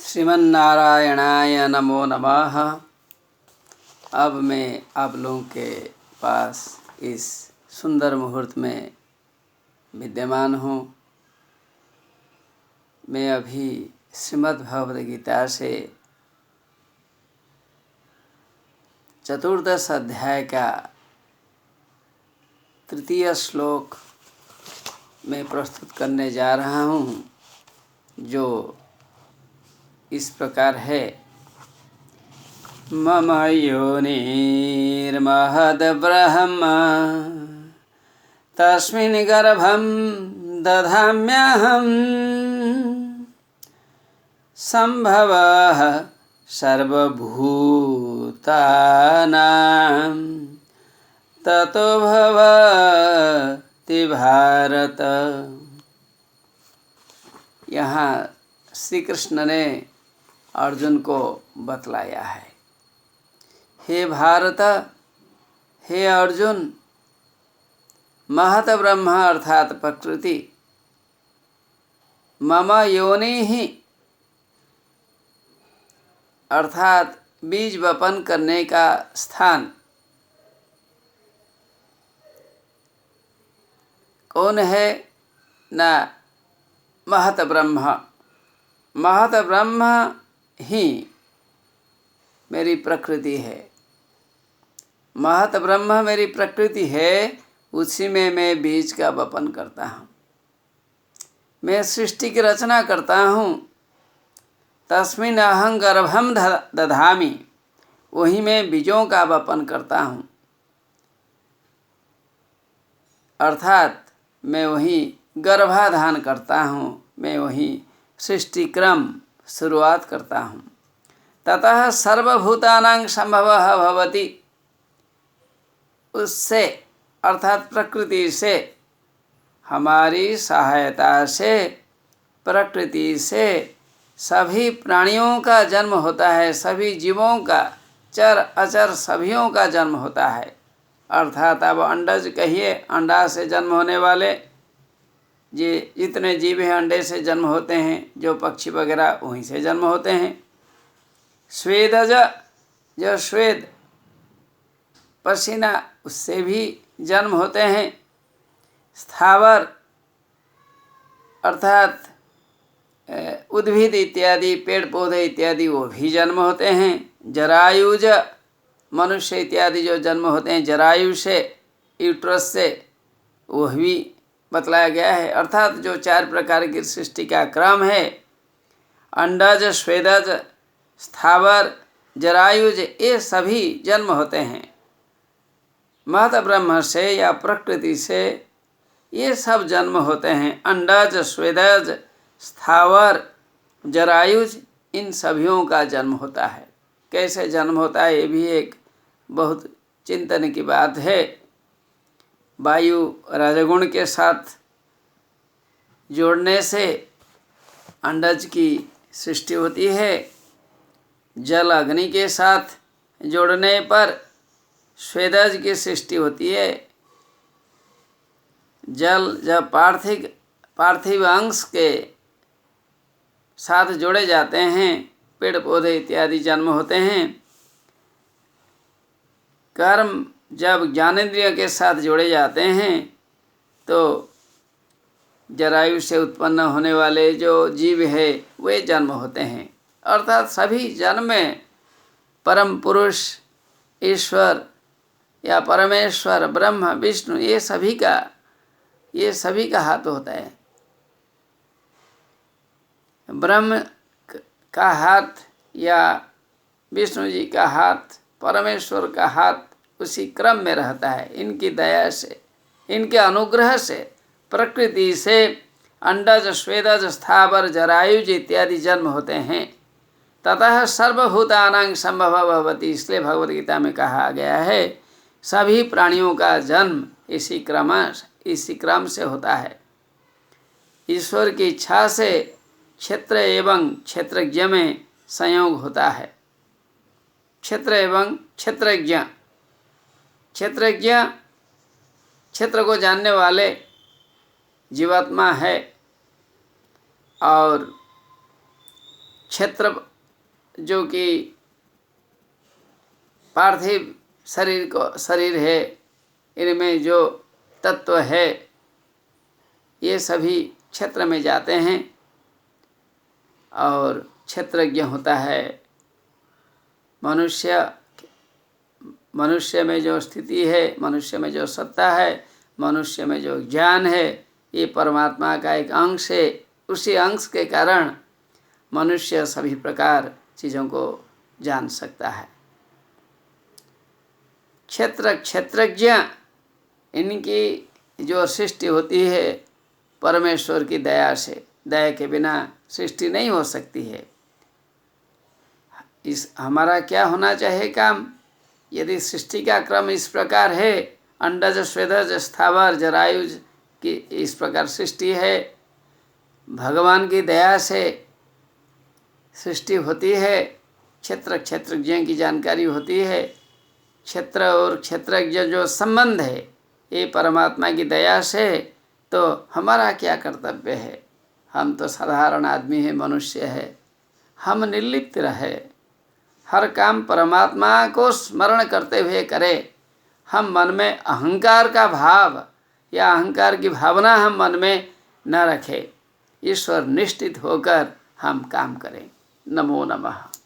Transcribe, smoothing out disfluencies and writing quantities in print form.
श्रीमन्नारायणाय नमो नमः। अब मैं आप लोगों के पास इस सुंदर मुहूर्त में विद्यमान हूँ। मैं अभी श्रीमद् भगवद गीता से चतुर्दश अध्याय का तृतीय श्लोक में प्रस्तुत करने जा रहा हूँ, जो इस प्रकार है। मम योनिर्महद् ब्रह्म तस्मिन् गर्भं दधाम्यहम् सम्भवः सर्वभूतानां ततो भवति भारत। यहाँ श्री कृष्ण ने अर्जुन को बतलाया है, हे भारत, हे अर्जुन, महत ब्रह्म अर्थात प्रकृति, मम योनि ही अर्थात बीज वपन करने का स्थान कौन है ना, महत ब्रह्म। महत ब्रह्म ही मेरी प्रकृति है। महत ब्रह्म मेरी प्रकृति है, उसी में मैं बीज का वपन करता हूँ। मैं सृष्टि की रचना करता हूँ। तस्मिन् अहं गर्भं दधामि, वही मैं बीजों का वपन करता हूँ। अर्थात मैं वही गर्भाधान करता हूँ, मैं वही सृष्टि क्रम शुरुआत करता हूँ। ततः सर्वभूतानां संभवः भवति, उससे अर्थात प्रकृति से, हमारी सहायता से, प्रकृति से सभी प्राणियों का जन्म होता है, सभी जीवों का, चर अचर सभियों का जन्म होता है। अर्थात अब अंडज कहिए, अंडा से जन्म होने वाले ये जितने जीव हैं अंडे से जन्म होते हैं, जो पक्षी वगैरह वहीं से जन्म होते हैं। स्वेदज, जो स्वेद पसीना, उससे भी जन्म होते हैं। स्थावर अर्थात उद्भिद इत्यादि, पेड़ पौधे इत्यादि, वो भी जन्म होते हैं। जरायुज, मनुष्य इत्यादि जो जन्म होते हैं जरायु से, यूट्रस से, वह भी बतलाया गया है। अर्थात जो चार प्रकार की सृष्टि का क्रम है, अंडज, स्वेदज, स्थावर, जरायुज, ये सभी जन्म होते हैं। महत ब्रह्म से या प्रकृति से ये सब जन्म होते हैं। अंडज, स्वेदज, स्थावर, जरायुज, इन सभियों का जन्म होता है। कैसे जन्म होता है, ये भी एक बहुत चिंतन की बात है। वायु रजगुण के साथ जोड़ने से अंडज की सृष्टि होती है। जल अग्नि के साथ जोड़ने पर स्वेदज की सृष्टि होती है। जल जब पार्थिव अंश के साथ जोड़े जाते हैं, पेड़ पौधे इत्यादि जन्म होते हैं। कर्म जब ज्ञानेंद्रिय के साथ जोड़े जाते हैं, तो जरायु से उत्पन्न होने वाले जो जीव है वे जन्म होते हैं। अर्थात सभी जन्म में परम पुरुष, ईश्वर या परमेश्वर, ब्रह्म, विष्णु, ये सभी का हाथ होता है। ब्रह्म का हाथ या विष्णु जी का हाथ, परमेश्वर का हाथ उसी क्रम में रहता है। इनकी दया से, इनके अनुग्रह से प्रकृति से अंडज, स्वेदज, स्थावर, जरायुज इत्यादि जन्म होते हैं। ततः सर्वभूतानां संभवः भवति, इसलिए भगवद गीता में कहा गया है सभी प्राणियों का जन्म इसी क्रम से होता है। ईश्वर की इच्छा से क्षेत्र एवं क्षेत्रज्ञ में संयोग होता है। क्षेत्र एवं क्षेत्रज्ञ, क्षेत्रज्ञ क्षेत्र को जानने वाले जीवात्मा है, और क्षेत्र जो कि पार्थिव शरीर है, इनमें जो तत्व है ये सभी क्षेत्र में जाते हैं और क्षेत्रज्ञ होता है मनुष्य में जो स्थिति है, मनुष्य में जो सत्ता है, मनुष्य में जो ज्ञान है, ये परमात्मा का एक अंश है। उसी अंश के कारण मनुष्य सभी प्रकार चीज़ों को जान सकता है। क्षेत्रज्ञ इनकी जो सृष्टि होती है परमेश्वर की दया से, दया के बिना सृष्टि नहीं हो सकती है। हमारा क्या होना चाहिए काम? यदि सृष्टि का क्रम इस प्रकार है, अंडज स्वेदज स्थावर जरायुज की इस प्रकार सृष्टि है, भगवान की दया से सृष्टि होती है, क्षेत्रज्ञ की जानकारी होती है, क्षेत्र और क्षेत्रज्ञ जो संबंध है ये परमात्मा की दया से, तो हमारा क्या कर्तव्य है? हम तो साधारण आदमी है, मनुष्य है, हम निर्लिप्त रहे, हर काम परमात्मा को स्मरण करते हुए करें। हम मन में अहंकार का भाव या अहंकार की भावना हम मन में न रखें, ईश्वर निष्ठित होकर हम काम करें। नमो नमः।